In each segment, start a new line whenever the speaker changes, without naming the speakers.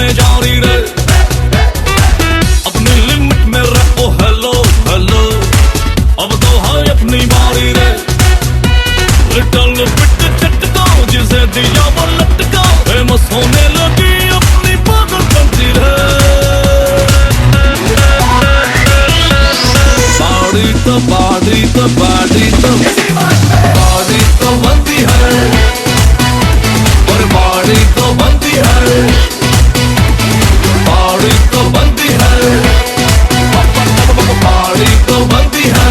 में जारी रहे, अपनी लिमिट में रखो। हेलो हेलो, अब तो है अपनी बारी रे। लिटिल बिट झटका जिसे दिया वो लटका, फेमस होने लगी अपनी पागल बनती रे। बाड़ी तो बाड़ी तो बाड़ी तो बाड़ी तो बनती है, और बाड़ी तो बनती है, बाड़ी तो बनती है, बाड़ी तो बनती है।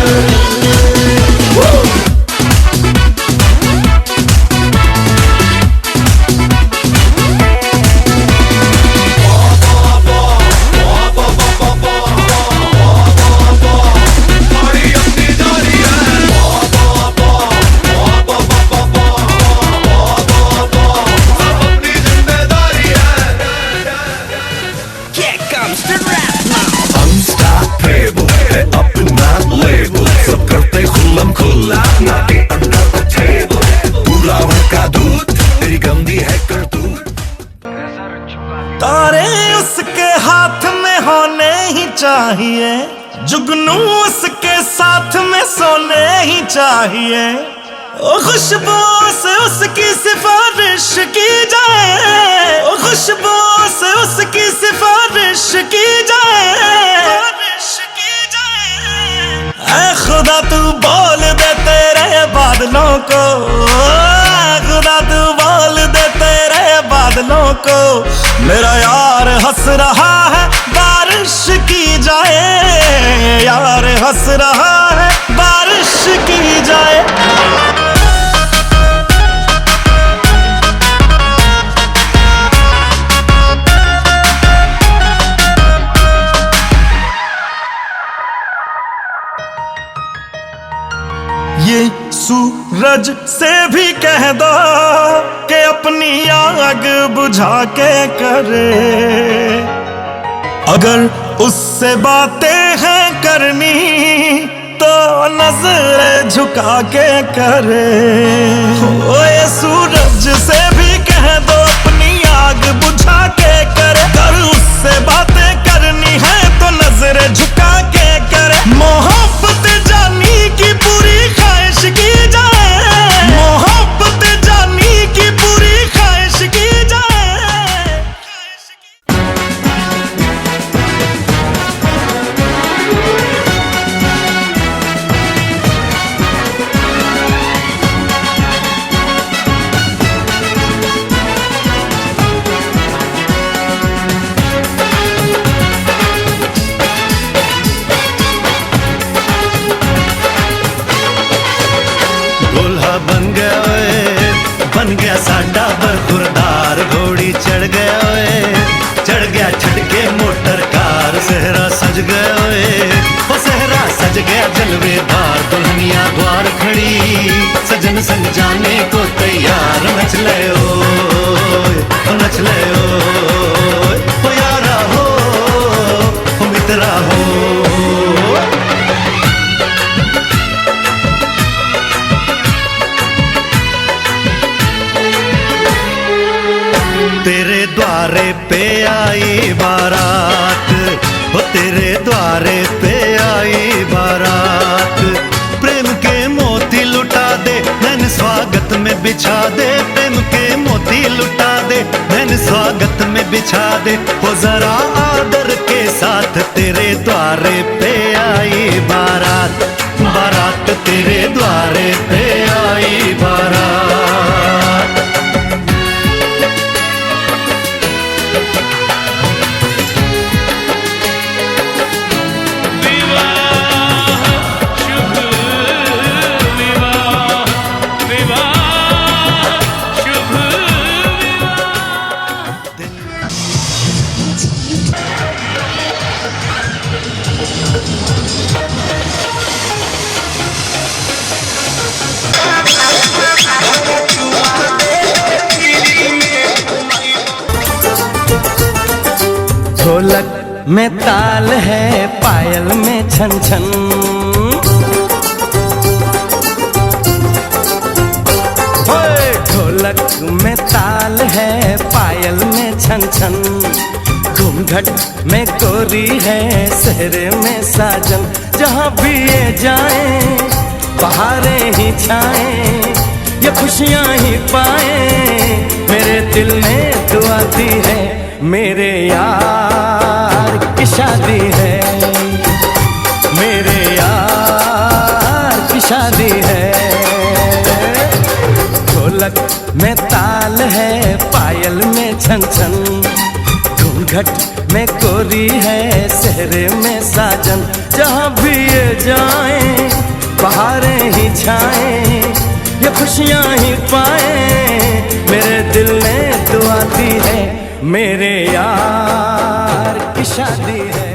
तारे उसके हाथ में होने ही चाहिए, जुगनू उसके साथ में सोने ही चाहिए। ओ खुशबू से उसकी सिफारिश की जाए, ओ खुशबू से उसकी सिफारिश की जाए। ऐ खुदा तू बोल दे तेरे बादलों को, खुदा तू बोल दे तेरे बादलों को, मेरा यार हंस रहा है बारिश की जाए, यार हंस रहा है बारिश की जाए। ये सूरज से भी कह दो कि अपनी आग बुझा के करे, अगर उससे बातें हैं करनी तो नजर झुका के करे। ओ ये सूरज से भी कह दो अपनी आग बुझा के करे, अगर उससे बातें करनी है तो नजर झुका के करे। मोहब्बत जानी की पूरी ख्वाहिश की जाए, मोहब्बत जानी की पूरी ख्वाहिश की जाए।
बन गया साडा बरखुरदार, घोड़ी चढ़ गया ओए, चढ़ गया छटके मोटर कार। सहरा सज गया ओए, वो सहरा सज गया जलवेदार, दुल्हनिया द्वार खड़ी, सजन संग जाने को तैयार। नच ले ओए, नच ले ओए, ओ यारा हो, ओ मित्रा हो। तेरे द्वारे पे आई बारात, हो तेरे द्वारे पे आई बारात। प्रेम के मोती लुटा दे नैन स्वागत में बिछा दे, प्रेम के मोती लुटा दे नैन स्वागत में बिछा दे। हो जरा आदर के साथ तेरे द्वारे पे आई बारात, बारात तेरे द्वारे पे आई बारात।
ढोलक में ताल है, पायल में छन छन, ढोलक में ताल है, पायल में छन छन। घूंघट में गोरी है, सहरे में साजन। जहाँ भी ये जाए बहारें ही छाएं, ये खुशियाँ ही पाए। मेरे दिल ने दुआ दी है, मेरे यार की शादी है, मेरे यार की शादी है। ढोलक में ताल है, पायल में छन छन। घूंघट में गोरी है, सहरे में साजन। जहाँ भी ये जाए बहारें ही छाएं, ये खुशियाँ ही पाए। मेरे दिल ने दुआ दी है, मेरे यार की शादी है।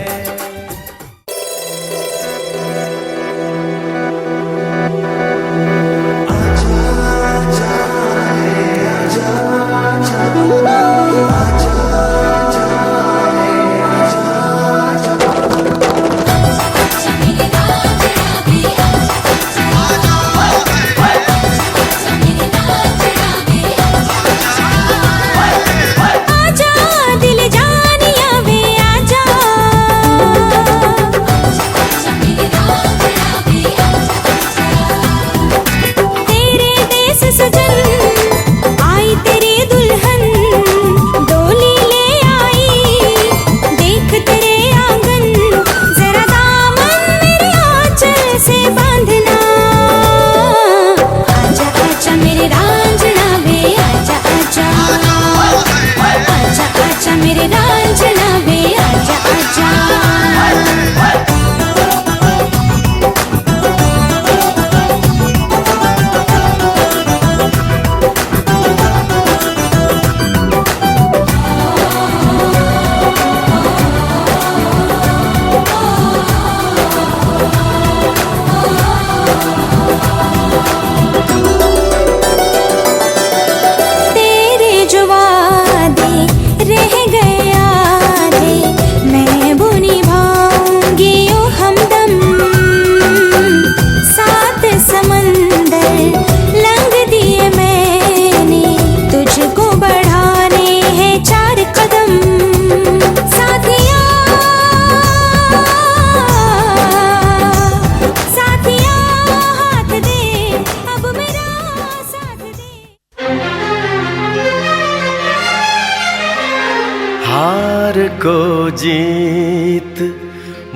हार को जीत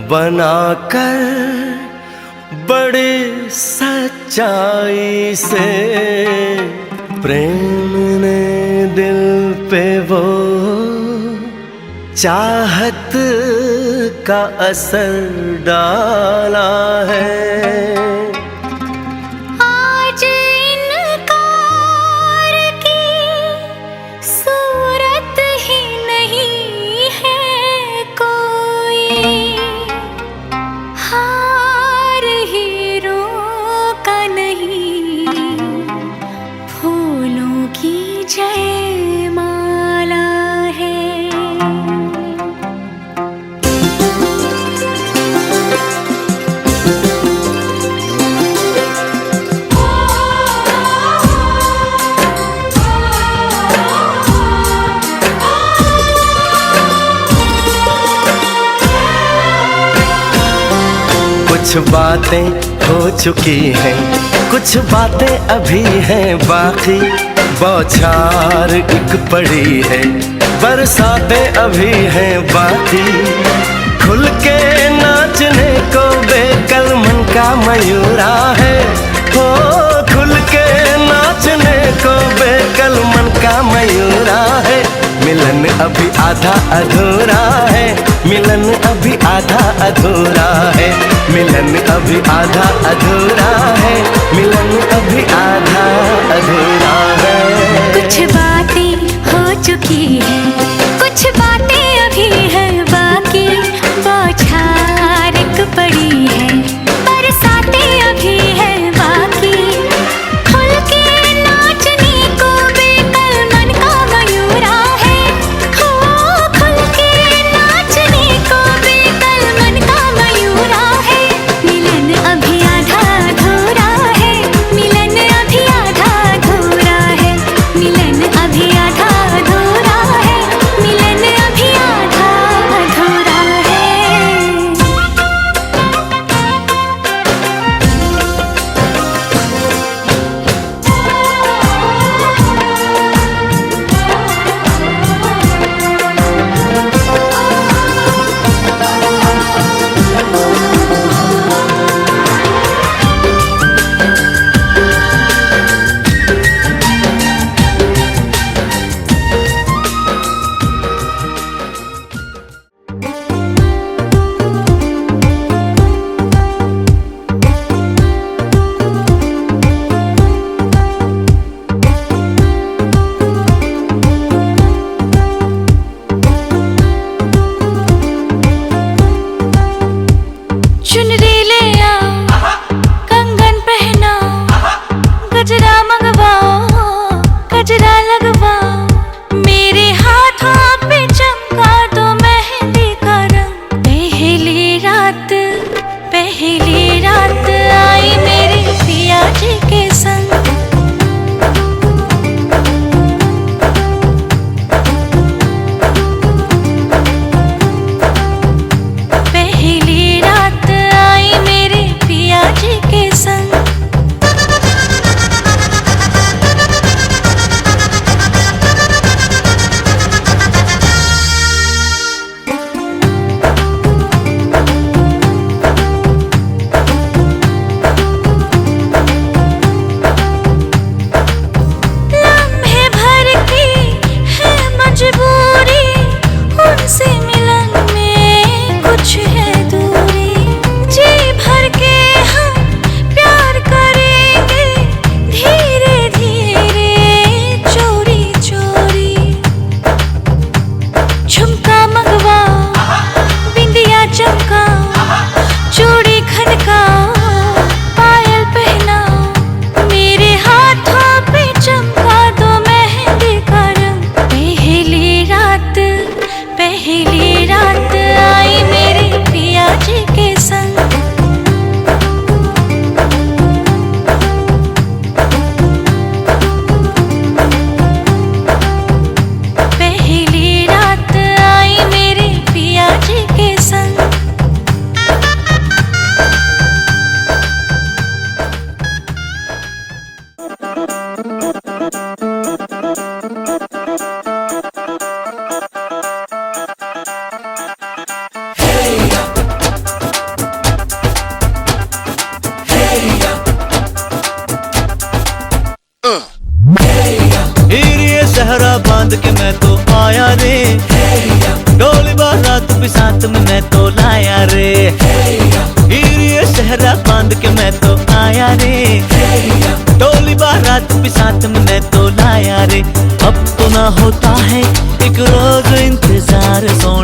बनाकर बड़े सच्चाई से प्रेम ने दिल पे वो चाहत का असर डाला है। कुछ बातें हो चुकी हैं, कुछ बातें अभी हैं बाकी। बौछार एक पड़ी है, बरसातें अभी हैं बाकी। खुल के नाचने को बेकल मन का मयूरा है, हो खुल के नाचने को बेकल मन का मयूरा है। मिलन अभी आधा अधूरा है, मिलन अभी आधा अधूरा है, मिलन अभी आधा अधूरा है, मिलन अभी आधा अधूरा है।
कुछ बातें हो चुकी है, कुछ बातें अभी है बाकी। बौछार एक पड़ी है, बरसातें अभी है बाकी। खुल के नाचने को बेकल मन का मयूरा है, हो खुल के नाचने को बेकल मन का मयूरा है। मिलन अभी आधा अधूरा है, मिलन अभी आधा अधूरा है, मिलन अभी आधा अधूरा है, मिलन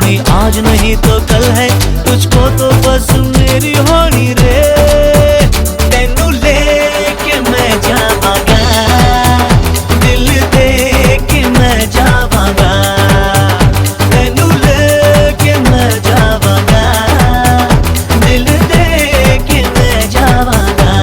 नहीं आज नहीं तो कल है, तुझको तो बस मेरी होनी रे। तेनू लेके मैं जावांगा, दिल दे के मैं जावांगा। तेनू लेके मैं जावांगा, दिल दे के मैं जावांगा।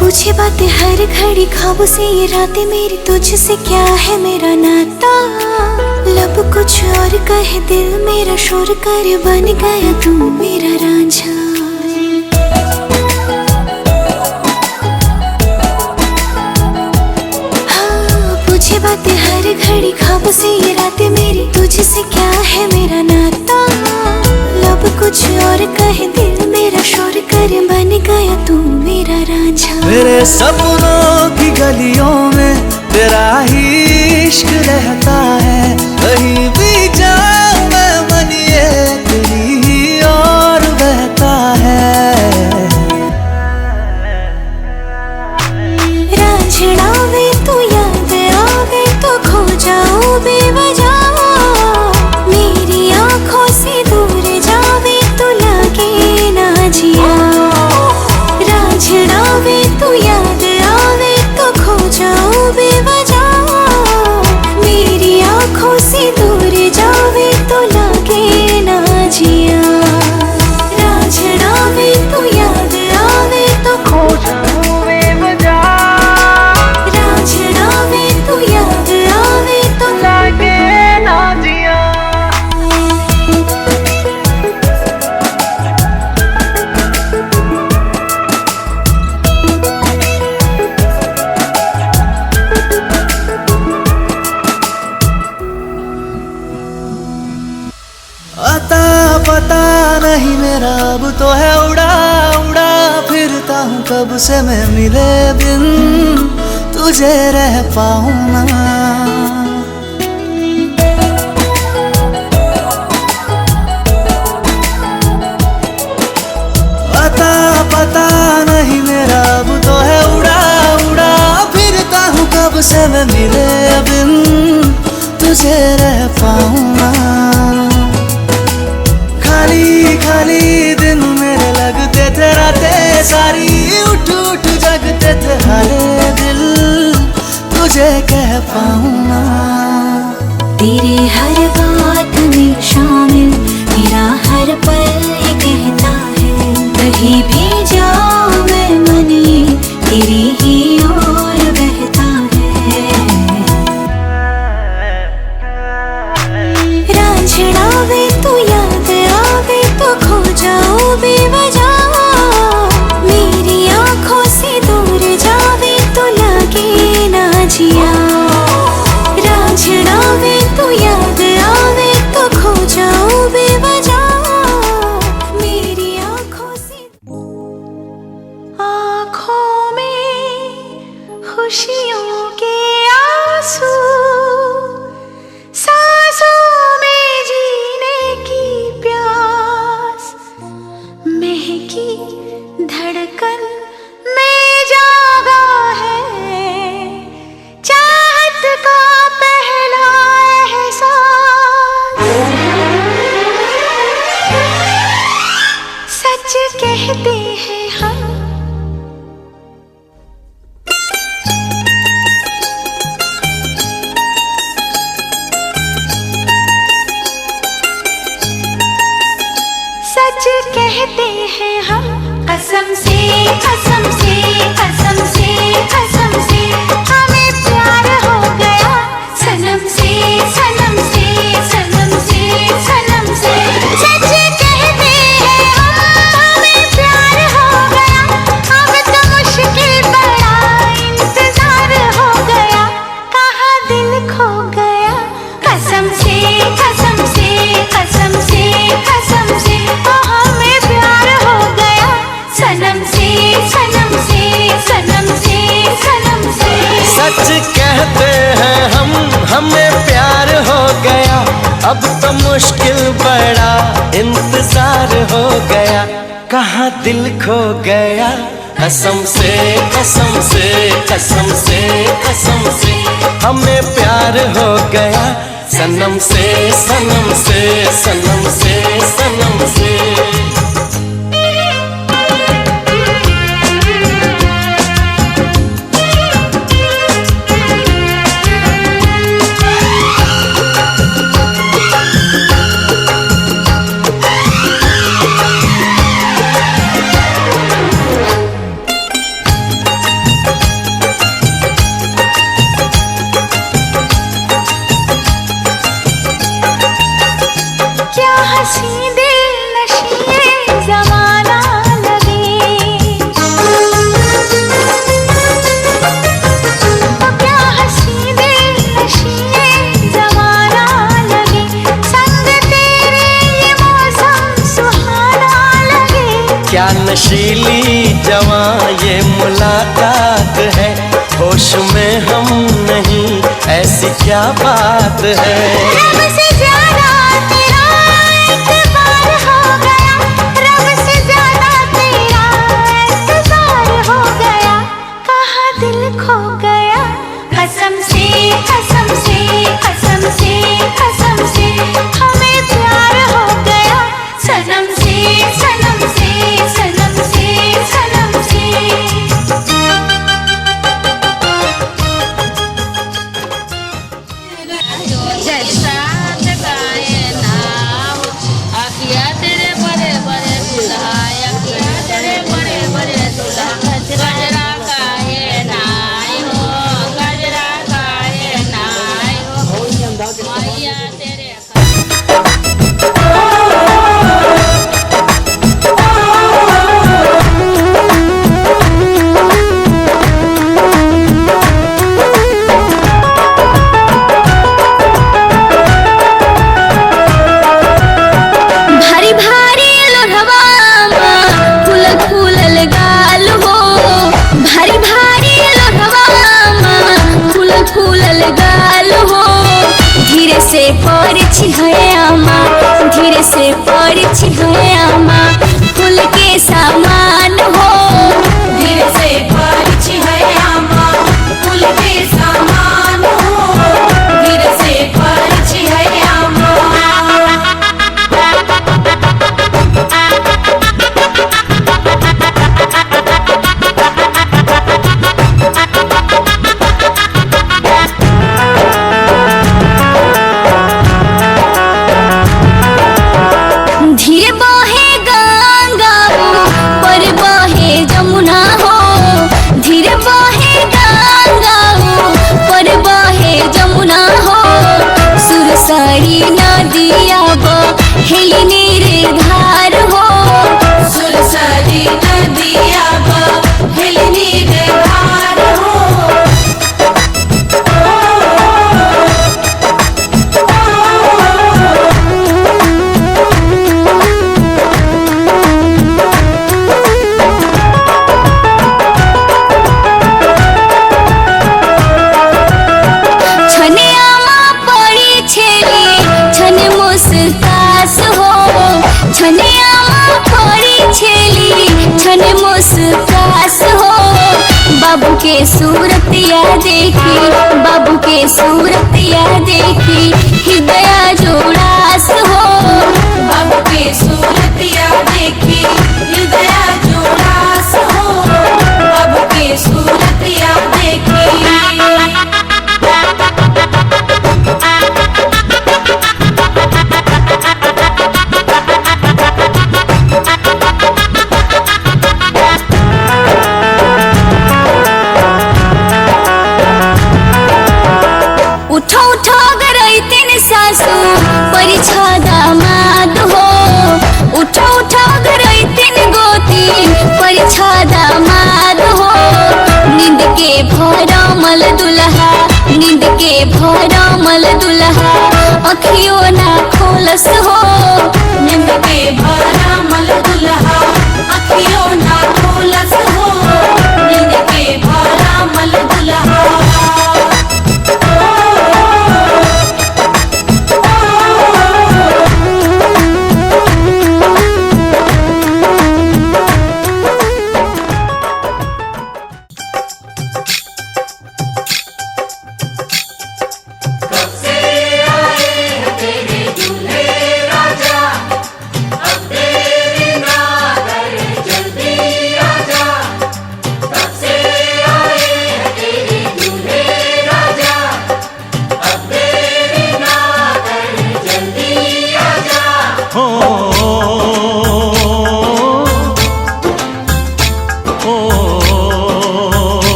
पूछे बातें हर घड़ी ख्वाबों से, ये रातें मेरी तुझसे क्या है मेरा नाता। लब कुछ और कहे दिल मेरा शोर कर, बन गया तू मेरा रांझा। हाँ पूछे बातें हर घड़ी ख्वाबों से, ये रातें मेरी तुझसे क्या है मेरा नाता। लब कुछ और कहे दिल मेरा शोर कर, बन गया तू मेरा रांझा।
मेरे सपनों की गलियों में तेरा ही इश्क रहता है, कहीं भी जाऊं मैं मन ये तेरी ही और बहता है।
रांझना वे तू याद आवे तो खो जाऊं बेवजह, मेरी आंखों से दूर जावे तो लगे ना जिया। रांझना वे तू याद आवे तो खो जाऊं बेवजह, मेरी आंखों से दूर जावे तो लगे ना जिया। रांझना वे तू याद आवे तो खो जाऊं बेवजह, रांझना वे तू याद आवे तो लगे ना जिया।
अता पता नहीं मेरा अब तो है उड़ा उड़ा फिरता हूँ, कब से मैं मिले बिन तुझे रह पाऊँ ना। अता पता नहीं मेरा अब तो है उड़ा उड़ा फिरता हूँ, कब से मैं मिले बिन तुझे रह पाऊँ ना। खाली खाली पाऊंगा।
तेरे हर बात में शामिल मेरा हर पल ये कहता है, कहीं भी जाऊं मैं मन ये तेरी ही ओर बहता है। रांझना वे तू याद आवे तो खो जाओ बेवजह, मेरी आंखों से दूर जावे तो लगे ना जिया। रांझना वे तू याद आवे तो खो जाओ बेवजह, मेरी आंखों से। आंखों में खुशियों के आंसू, सांसों में जीने की प्यास, महकी धड़कन में जागा है चाहत का पहला एहसास। सच कहते हैं हम, सच कहते हैं हम, कसम से कसम से कसम से कसम से हमें प्यार हो गया, सनम से सनम से सनम से सनम से। सच कहते हैं हम, हमें प्यार हो गया, अब तो मुश्किल बड़ा इंतजार हो गया, कहाँ दिल खो गया। कसम से कसम से कसम से कसम से ओ हमें प्यार हो गया, सनम से सनम से सनम से सनम से।
सच कहते हैं हम, हमें प्यार हो गया, अब तो मुश्किल बड़ा इंतजार हो गया, कहाँ दिल खो गया। कसम से कसम से कसम से कसम से हमें प्यार हो गया, सनम से सनम से सनम से सनम से।
क्या हंसी दिल नशीए ज़माना लगे, क्या हंसी दिल नशीए ज़माना लगे, संग तेरे ये मौसम सुहाना लगे।
क्या नशीली जवां ये मुलाकात है, होश में हम नहीं ऐसी क्या बात है।
रब से ज्यादा तेरा एतबार हो गया, रब से ज्यादा तेरा एतबार हो गया, कहाँ दिल खो गया। कसम से कसम से कसम से कसम से हमें प्यार हो गया, सनम से सनम से सनम से सनम से।
जैसा
के सूरत या देखी, बाबू के सूरत या देखी, हृदय जोड़ास हो। बाबू के सूरत या देखी, हृदय जोड़ास हो। बाबू के सूरत या देखी। उठो उठो गरई तीन सासू परिछा दामाद हो। उठो उठो गरई तीन गोती परिछा दामाद हो। नींद के भरमल दुल्हा, नींद के भरमल दुल्हा, अखियों ना खोलस हो। नींद के भरमल दुल्हा, अखियों ना खोलस हो। नींद के भरमल दुल्हा।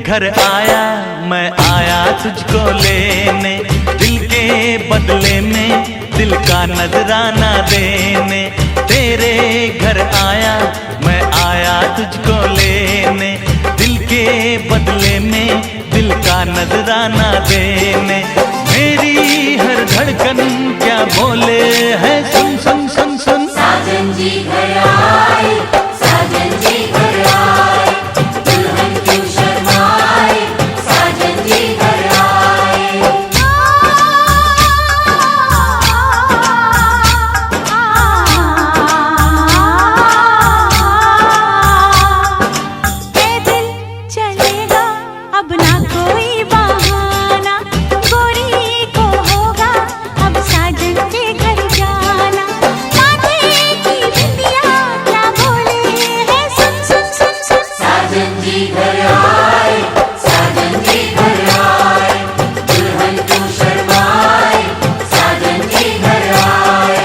घर आया मैं आया तुझको लेने, दिल के बदले में दिल का नजराना देने। तेरे घर आया मैं आया तुझको लेने, दिल के बदले में दिल का नजराना देने। मेरी हर धड़कन क्या बोले है सुन सुन सुन सुन।
साजन जी घर आए, साजन जी घर आए, दुल्हन क्यों शर्माए, साजन जी घर आए। ये दिल चलेगा अब ना कोई बहाना, गोरी को होगा अब साजन के घर जाना। माथे की बिंदिया क्या बोले है सुन सुन सुन सुन। साजन जी घर आए, साजन जी घर आए, दुल्हन क्यों शर्माए, साजन जी घर आए।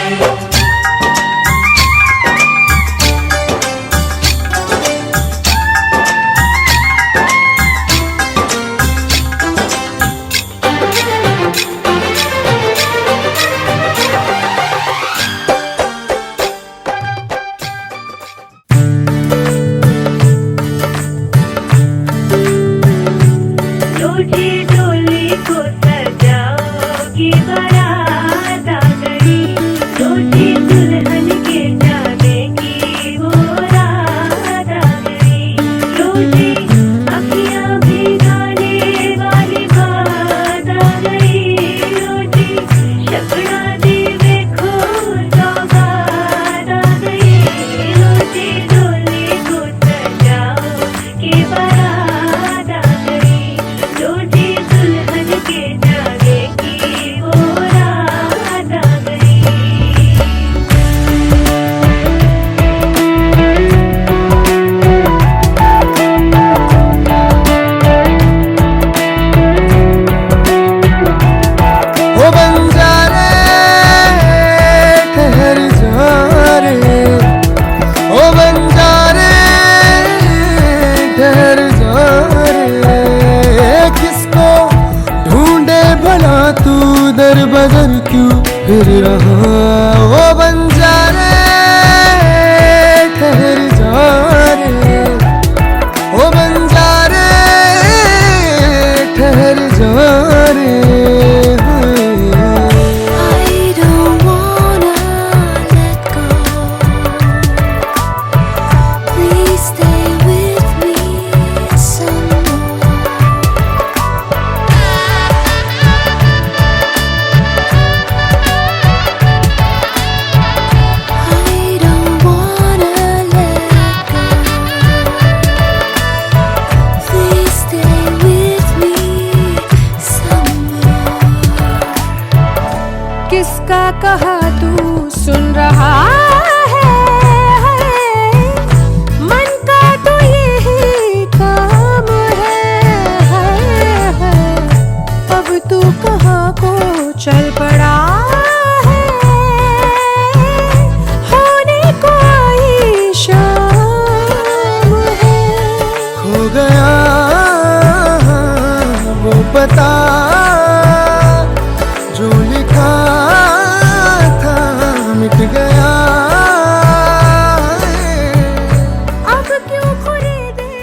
रोजी डोली को सजाओगी बारात आ गई, रोजी दुल्हन के जाने की वो रात आ गई। रोजी अखियां भिगाने वाली बात आ गई, रोजी शपना दी देखो सौगात आ गई। रोजी डोली को सजाओगी बारात आ गई, रोजी दुल्हन के जाने की वो रात आ गई।
ओ बंजारे ठहर जा रे, ओ बंजारे ठहर जा रे। किसको ढूंढे भला तू दर बदर क्यों फिर रहा। ओ बंजारे ठहर जा रे, ओ बंजारे ठहर जा रे।
I don't wanna let go. Please stay with me some more.
किसका कहा तू सुन रहा है, मन का तो यही काम है। अब तू कहाँ को चल पड़ा है, होने को आई शाम है।
खो गया वो पता जो लिखा था मिट गया।
अब क्यों खरीदे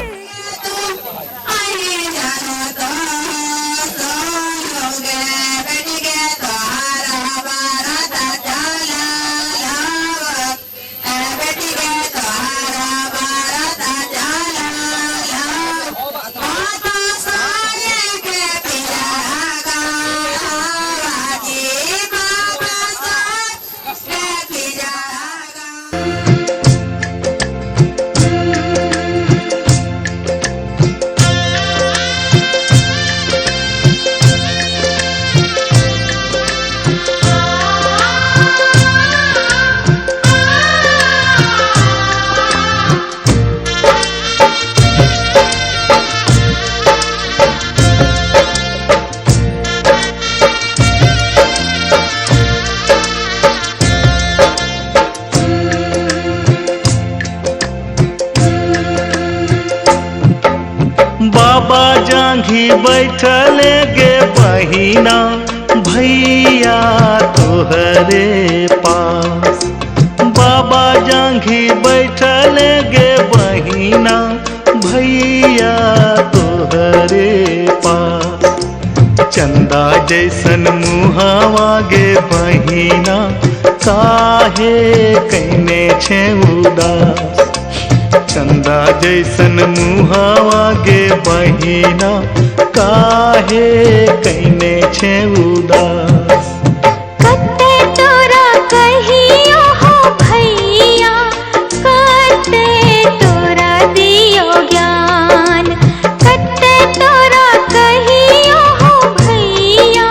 बाबा जांघी बैठले गे बहिना भैया तोहरे पास। बाबा जांघी बैठले गे बहिना भैया तोहरे पास। चंदा जैसन मुहावा गे बहिना काहे कैने छे उदास। चंदा जैसन मुहावा गे बहिना काहे कैने छे उदास।
कते तोरा कहियो हो भैया, कते तोरा दियो ज्ञान। कते तोरा कहियो हो भैया,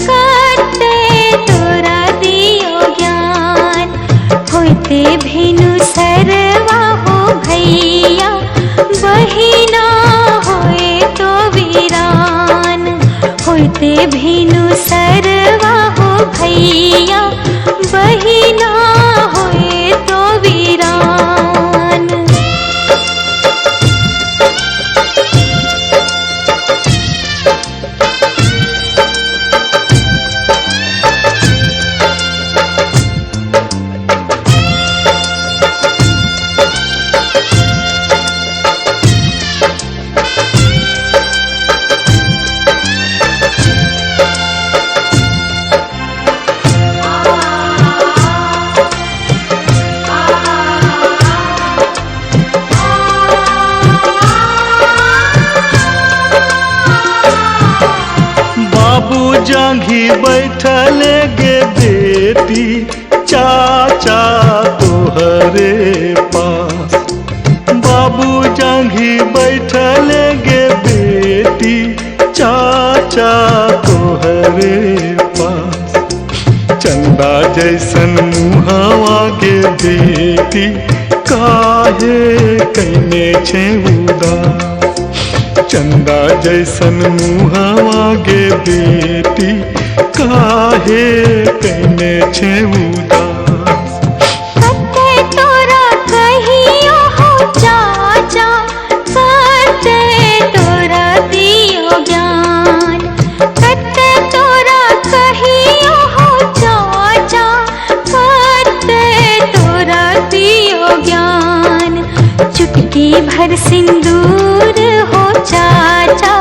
कते तोरा दियो ज्ञान। होते भेनु सरवा हो भैया, बहिना होए तो वीरान। होते भेनु सरवा हो भैया, बहिना होए तो वीरान।
बाबू जांघी बैठले गे बेटी चाचा तोहरे पास। बाबू जांघी बैठले गे बेटी चाचा तोहरे पास। चंदा जैसन मुहावा गे बेटी काहे कैने छे उदास। चंदा जैसन मुहावा गे बेटी काहे कैने छे उदास।
कते तोरा कहियो हो चाचा, कते तोरा दियो ज्ञान। कते तोरा कहियो हो चाचा, कते तोरा दियो ज्ञान। चुटकी भर सिंदूर हो चाचा,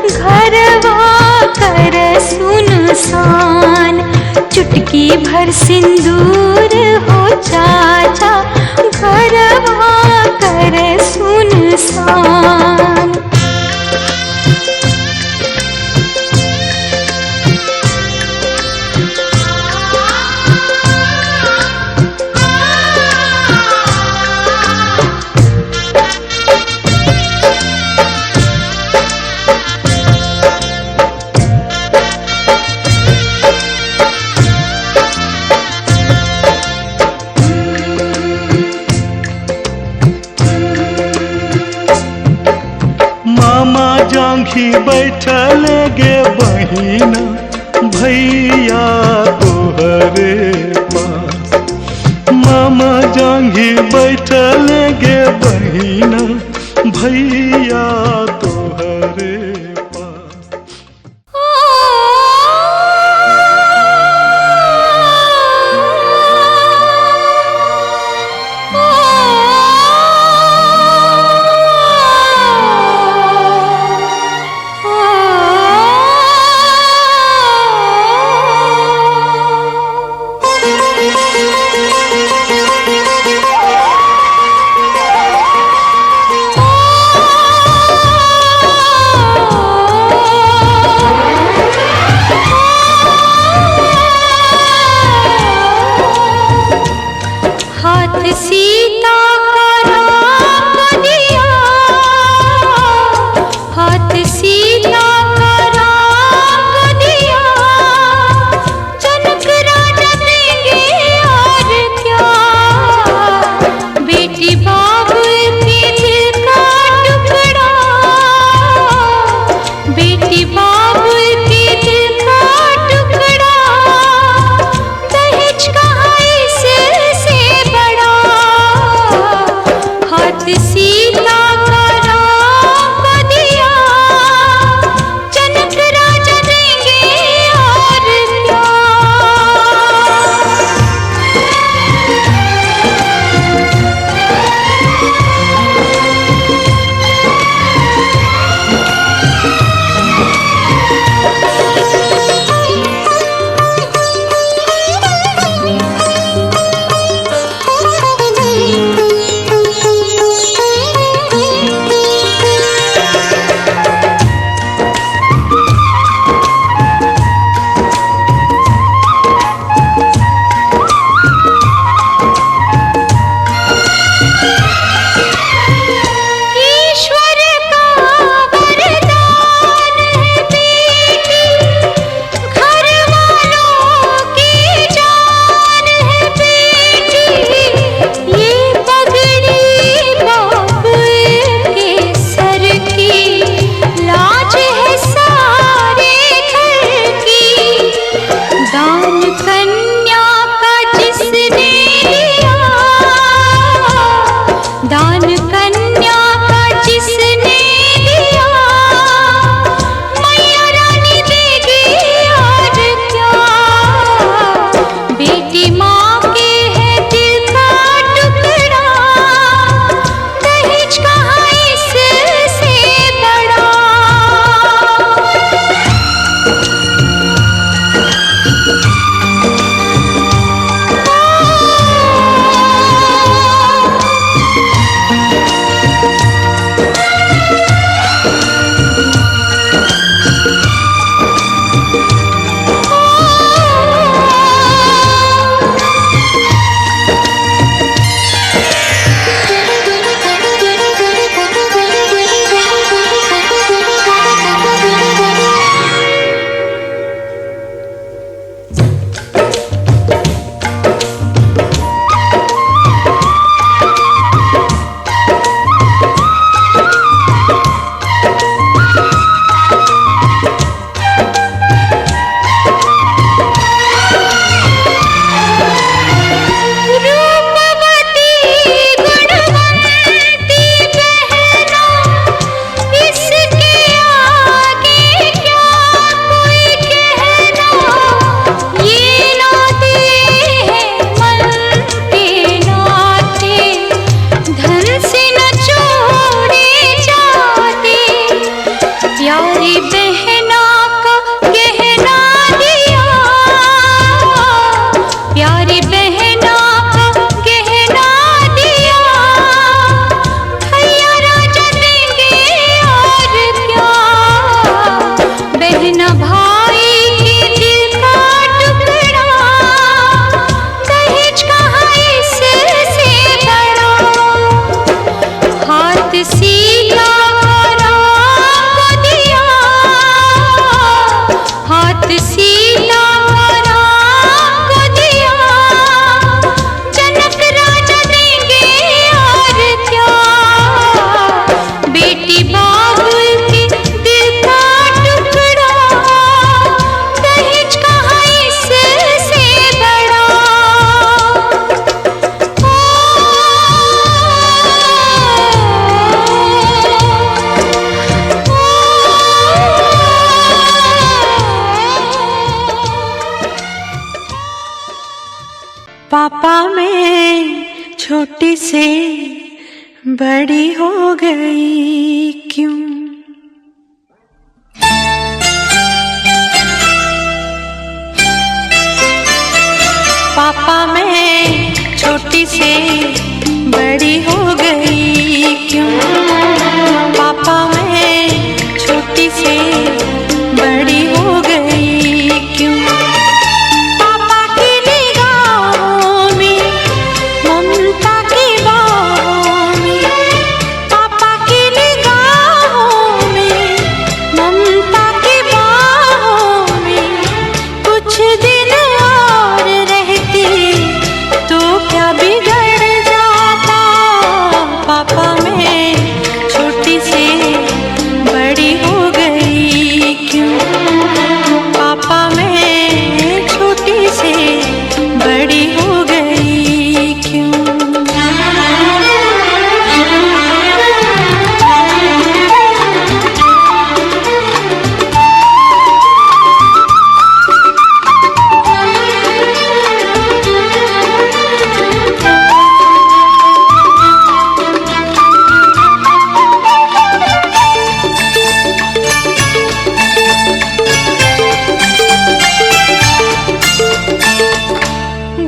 घरवा कर सुनसान। चुटकी भर सिंदूर हो चाचा, घरवा कर सुनसान।
बैठल गे बहिना भैया तोहरे पास। मामा जांगी बैठल गे बहिना भैया तोहरे पास।
सीता का राम दिया, हाथ सीता का राम दिया, जनक राजा देंगे और क्या। बेटी बाबू के दिल का टुकड़ा, बेटी बाबू के दिल का टुकड़ा, दहेज कहाँ इससे बड़ा। हाथ सीता का राम को दिया, जनक राजा देंगे और क्या। ईश्वर का वरदान है बेटी, घर वालों की जान है बेटी। ये पगड़ी बाबू के सर की, लाज है सारे घर की। दान कन्या का जिसने दिया, दान कन्या का जिसने दिया, मैया रानी देगी और क्या। बेटी माँ के है दिल का टुकड़ा, दहेज कहाँ इससे बड़ा। रूपवती गुणवंती बहना, इसके आगे क्या कोई कहना। ये नाते हैं मन के नाते, धन से न जोड़े जाते। प्यारी बहना का गहना दिया, प्यारी बहना का गहना दिया, भैया राजा देंगे और क्या। बहना भाई के दिल का टुकड़ा, दहेज कहाँ इससे बड़ा। हाथ सीता का राम को दिया, हाथ सीता का राम को दिया,
पापा मैं छोटी से बड़ी हो गई क्यों? पापा मैं छोटी से बड़ी हो गई क्यों? पापा मैं छोटी से बड़ी हो गई क्यों? पापा की निगाहों में ममता की बाहों में, पापा की निगाहों में ममता की बाहों में कुछ दिन और रहती तो क्या बिगड़ जाता? पापा मैं छोटी से बड़ी हो गई क्यों? पापा मैं छोटी से बड़ी हो गई क्यों?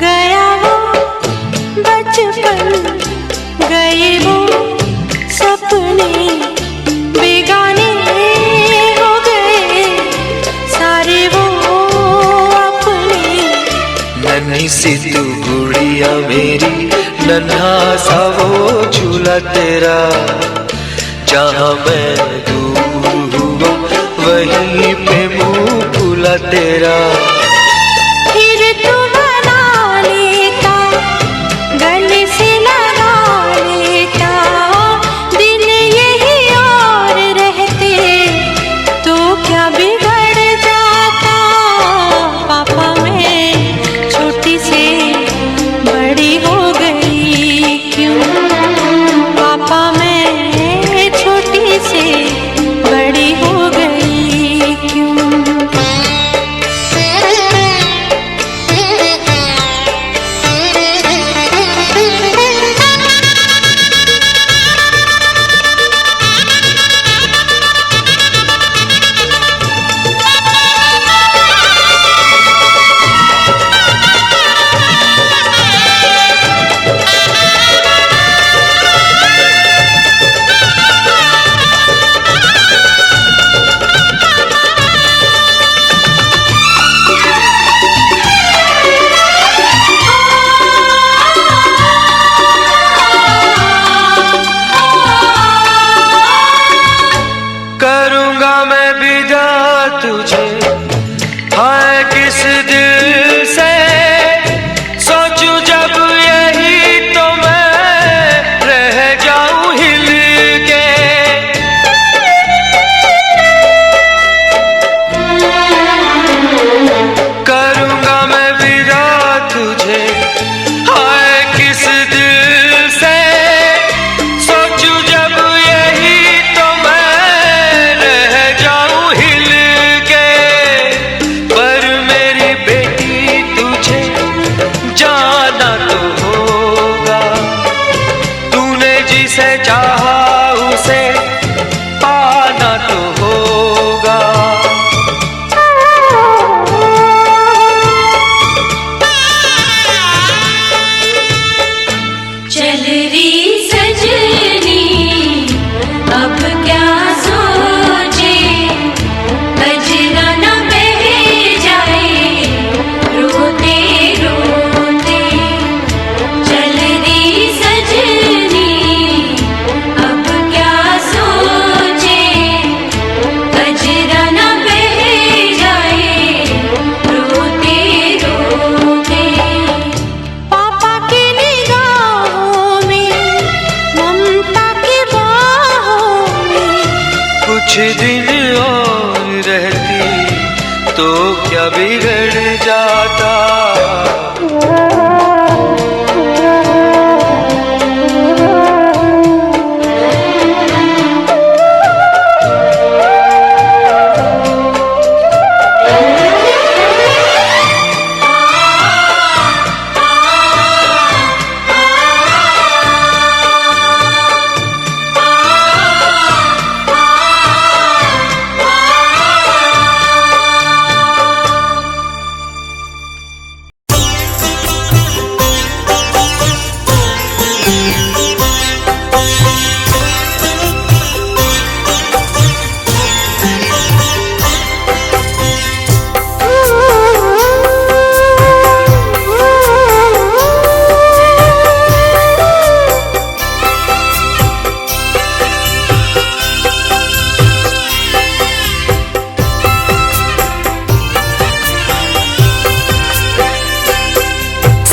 गया वो बचपन, गए वो सपने, बेगाने हो गए सारे वो अपने।
नन्ही सी तू गुड़िया मेरी, नन्हा सा वो झूला तेरा, जहाँ मैं दूर हुआ वहीं पे मुँह फूला तेरा।
फिर तू बना लेता, गले से लगा लेता, दिन यही और रहते तो क्या बिगड़ जाता? पापा मैं छोटी से बड़ी हो गई क्यों? पापा मैं छोटी से बड़ी हो गई क्यों?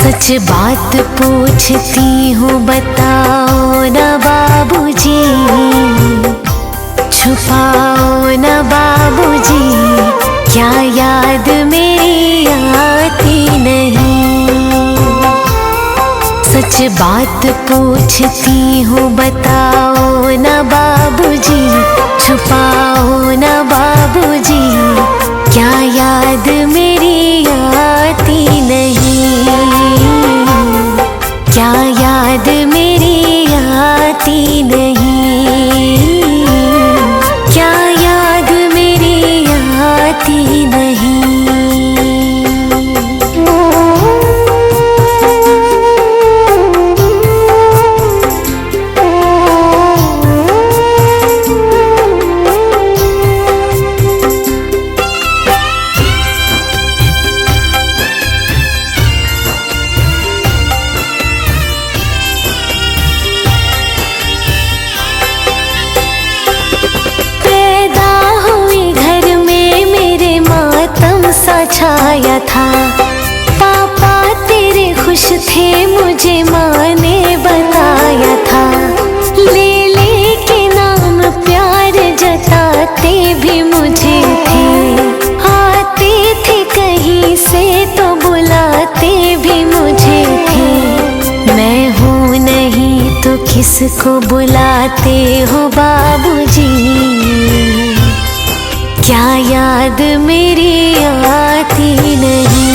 सच बात पूछती हूँ बताओ ना बाबूजी, छुपाओ ना बाबूजी, क्या याद मेरी आती नहीं। सच बात पूछती हूँ बताओ ना बाबूजी, छुपाओ ना बाबूजी, क्या याद मेरी आती नहीं, क्या याद मेरी आती नहीं, क्या याद मेरी आती नहीं। छाया था पापा तेरे खुश थे, मुझे माँ ने बताया था। ले ले के नाम प्यार जताते भी मुझे थे, आते थे कहीं से तो बुलाते भी मुझे थे। मैं हूँ नहीं तो किसको बुलाते हो बाबूजी, क्या याद मेरी आती नहीं।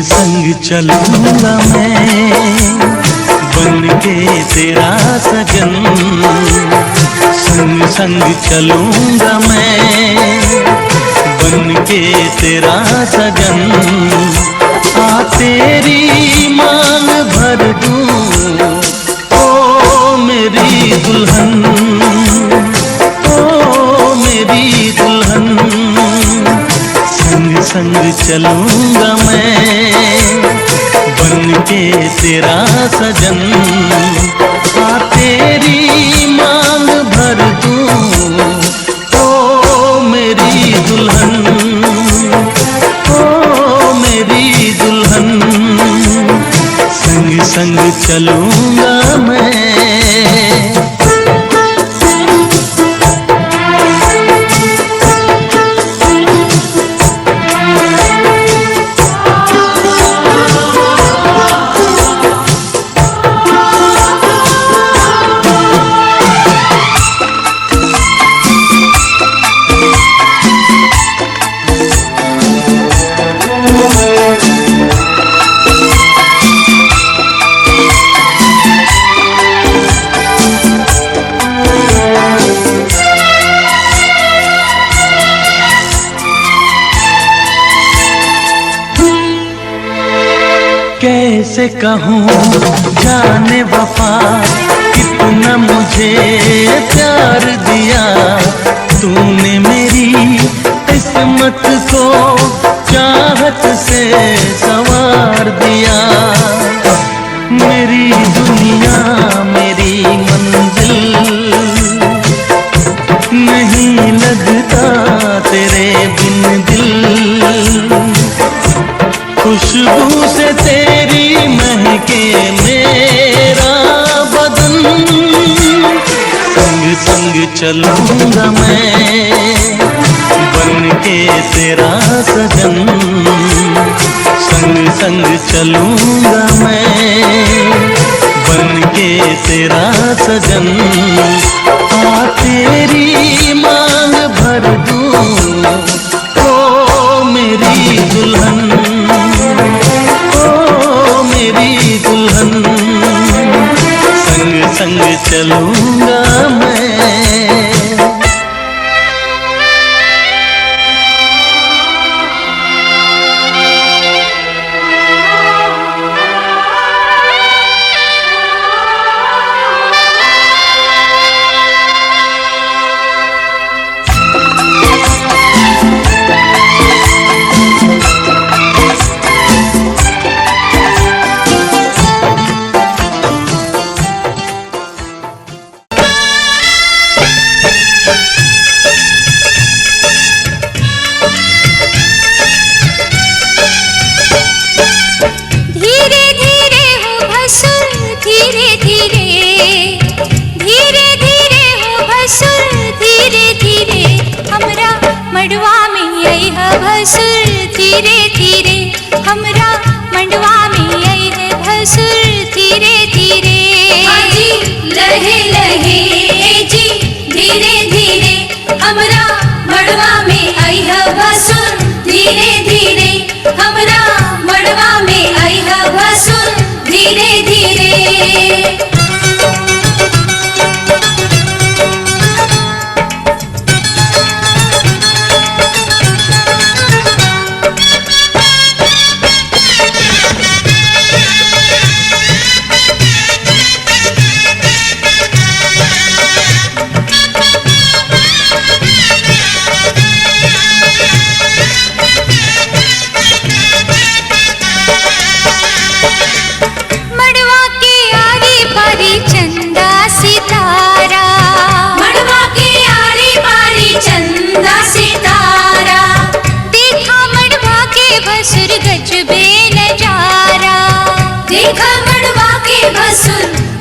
संग चलूंगा मैं बन के तेरा सजन, संग संग चलूंगा मैं बन के तेरा सजन। आ तेरी मांग भर दूं ओ मेरी दुल्हन, ओ मेरी दुल्हन। संग संग चलूंगा मैं बन के तेरा सजन। आ तेरी मांग भर दूं ओ मेरी दुल्हन, ओ मेरी दुल्हन। संग संग चलूंगा मैं। कैसे कहूँ जाने वफा कितना मुझे प्यार दिया तूने मेरी किस्मत को चाहत से संवार दिया। मेरी दुनिया मेरी मंजिल नहीं लगता तेरे बिन दिल। खुशबू से तेरी महके मेरा बदन, संग संग चलूंगा मैं बन के तेरा सजन। संग संग चलूंगा मैं बन के तेरा सजन। आ तेरी मांग भर दूं ओ मेरी दुल्हन, ओ मेरी दुल्हन। संग संग चलूंगा मैं।
मड़वा में आई है भसुर धीरे धीरे, हमरा मंडवा में आई है भसुर धीरे धीरे।
जी लहे लहे जी धीरे धीरे, हमरा मड़वा में आई है भसुर धीरे धीरे, हमरा मड़वा में आई है भसुर धीरे धीरे।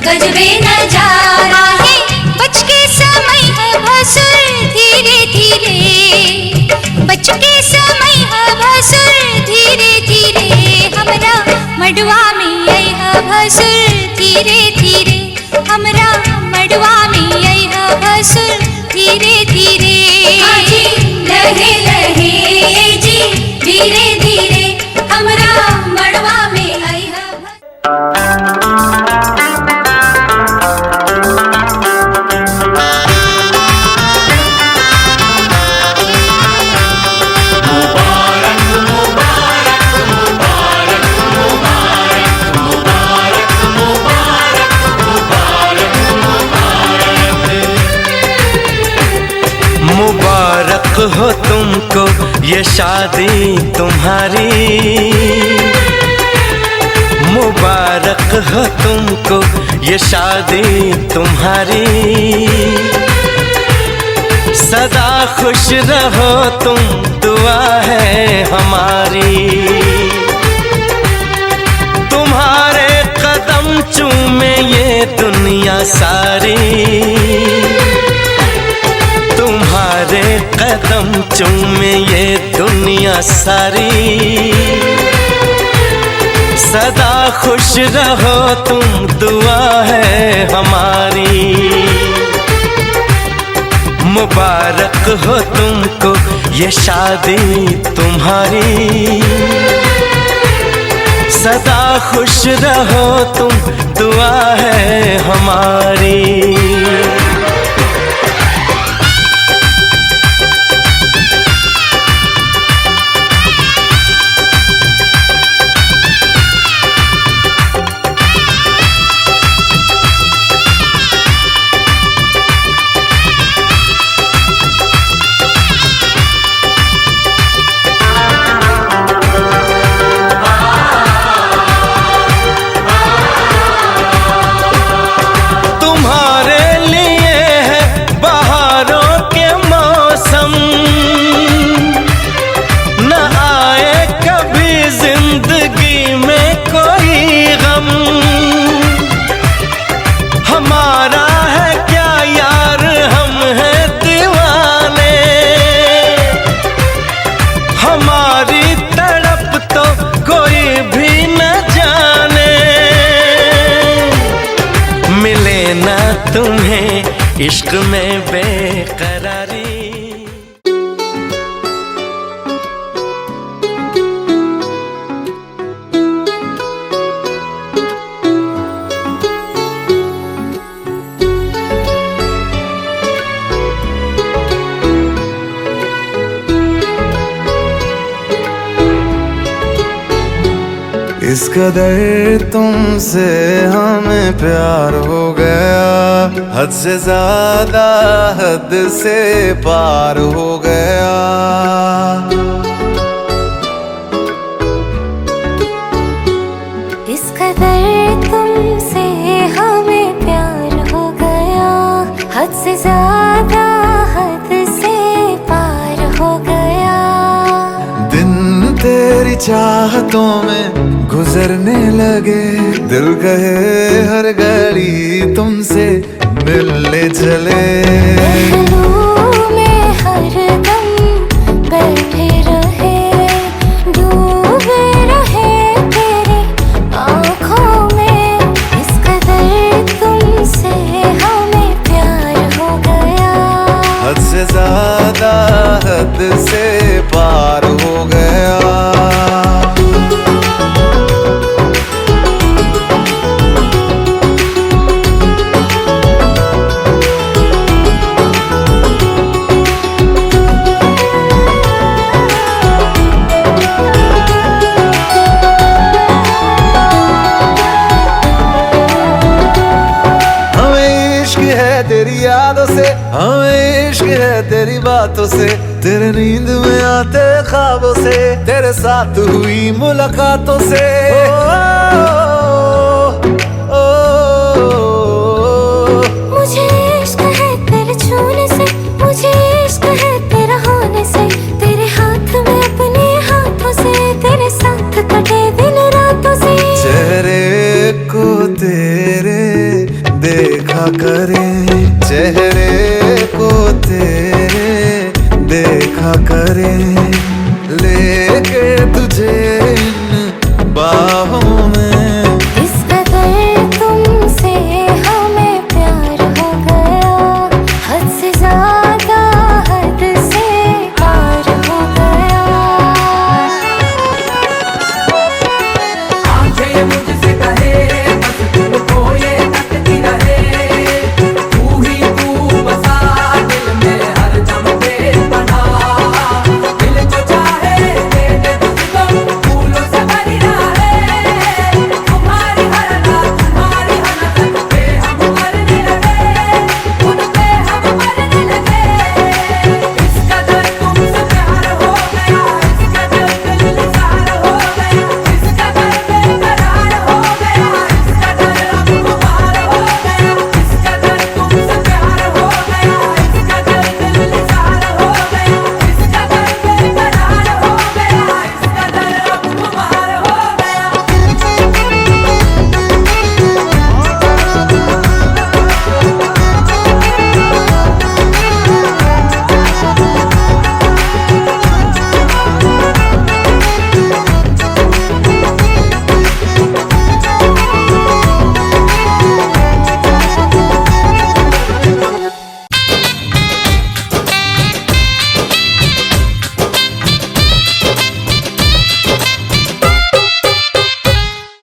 गजबे नजारा है, बच के समय है भसुर धीरे धीरे, बच के समय है भसुर धीरे धीरे। हमरा मड़वा में आई है भसुर धीरे धीरे, हमरा मड़वा में आई है भसुर धीरे धीरे। लहे लहे जी धीरे धीरे, हमरा
ये शादी तुम्हारी, मुबारक हो तुमको ये शादी तुम्हारी। सदा खुश रहो तुम, दुआ है हमारी। तुम्हारे कदम चूमे ये दुनिया सारी, तुम्हारे कदम चूमे ये दुनिया सारी। सदा खुश रहो तुम, दुआ है हमारी। मुबारक हो तुमको ये शादी तुम्हारी। सदा खुश रहो तुम, दुआ है हमारी। तुम्हें इश्क में बेकरारी।
इस कदर तुमसे हमें प्यार हो गया, हद से ज्यादा हद से पार हो गया।
इस कदर तुमसे हमें प्यार हो गया, हद से ज्यादा हद से पार हो गया।
दिन तेरी चाहतों में गुजरने लगे, दिल कहे हर घड़ी तुमसे मिलने चले।
महलों में हर दम बैठे रहे, डूबे रहे तेरी आँखों में। इस कदर तुमसे हमें प्यार हो गया,
हद से ज्यादा हद से पार हो गया। तेरी यादों से, हमें इश्क है तेरी बातों से, तेरे नींद में आते ख्वाबों से, तेरे साथ हुई मुलाकातों से।
मुझे इश्क है तेरे छूने से, मुझे इश्क है तेरा होने से, तेरे हाथ में अपने हाथों से, तेरे साथ कटे दिन रातों से।
चेहरे को तेरे देखा करे, चेहरे को तेरे देखा करे, लेके तुझे इन बाहों